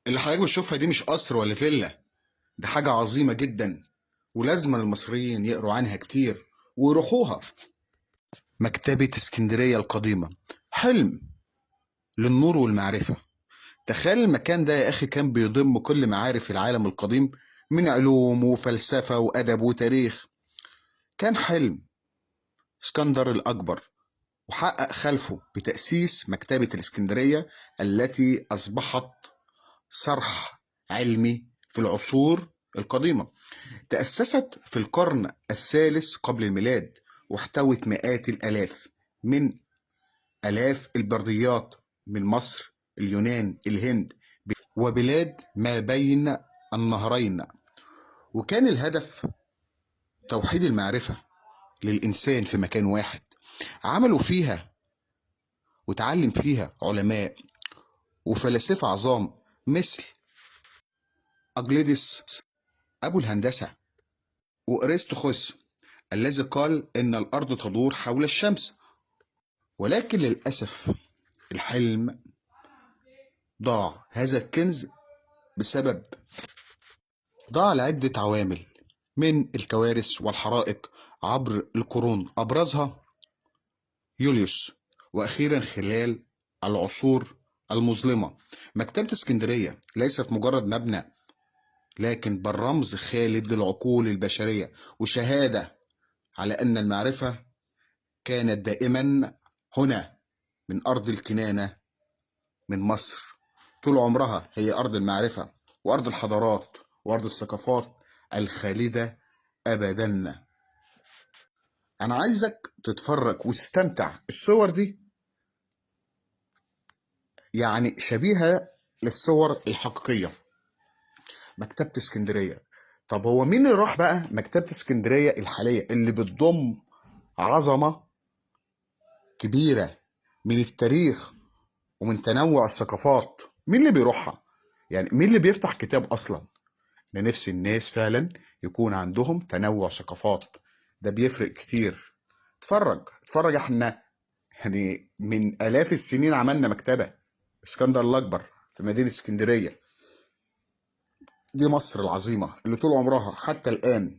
اللي حضرتك بتشوفها دي مش قصر ولا فيلا، دي حاجة عظيمة جدا، ولازم المصريين يقروا عنها كتير ويروحوها. مكتبة اسكندرية القديمة حلم للنور والمعرفة. تخيل المكان ده يا أخي كان بيضم كل معارف العالم القديم من علوم وفلسفة وأدب وتاريخ. كان حلم اسكندر الأكبر، وحقق خلفه بتأسيس مكتبة الإسكندرية التي أصبحت صرح علمي في العصور القديمة. تأسست في القرن الثالث قبل الميلاد، واحتوت مئات الآلاف من آلاف البرديات من مصر، اليونان، الهند، وبلاد ما بين النهرين. وكان الهدف توحيد المعرفة للإنسان في مكان واحد. عملوا فيها وتعلم فيها علماء وفلاسفة عظام مثل أقليدس أبو الهندسة، وأرسطوخوس الذي قال إن الأرض تدور حول الشمس. ولكن للأسف الحلم ضاع، هذا الكنز بسبب ضاع لعدة عوامل من الكوارث والحرائق عبر القرون، أبرزها يوليوس، وأخيرا خلال العصور المظلمة. مكتبة اسكندرية ليست مجرد مبنى، لكن بل رمز خالد للعقول البشرية، وشهادة على أن المعرفة كانت دائما هنا من أرض الكنانة، من مصر. طول عمرها هي أرض المعرفة وأرض الحضارات وأرض الثقافات الخالدة أبدا. أنا عايزك تتفرج وتستمتع. الصور دي يعني شبيهة للصور الحقيقية. مكتبة اسكندرية. طب هو مين اللي راح بقى مكتبة اسكندرية الحالية اللي بتضم عظمة كبيرة من التاريخ ومن تنوع الثقافات؟ مين اللي بيروحها؟ يعني مين اللي بيفتح كتاب أصلا؟ أنا نفسي الناس فعلا يكون عندهم تنوع ثقافات، ده بيفرق كتير. اتفرج احنا يعني من آلاف السنين عملنا مكتبة اسكندر الأكبر في مدينة اسكندرية. دي مصر العظيمة اللي طول عمرها حتى الآن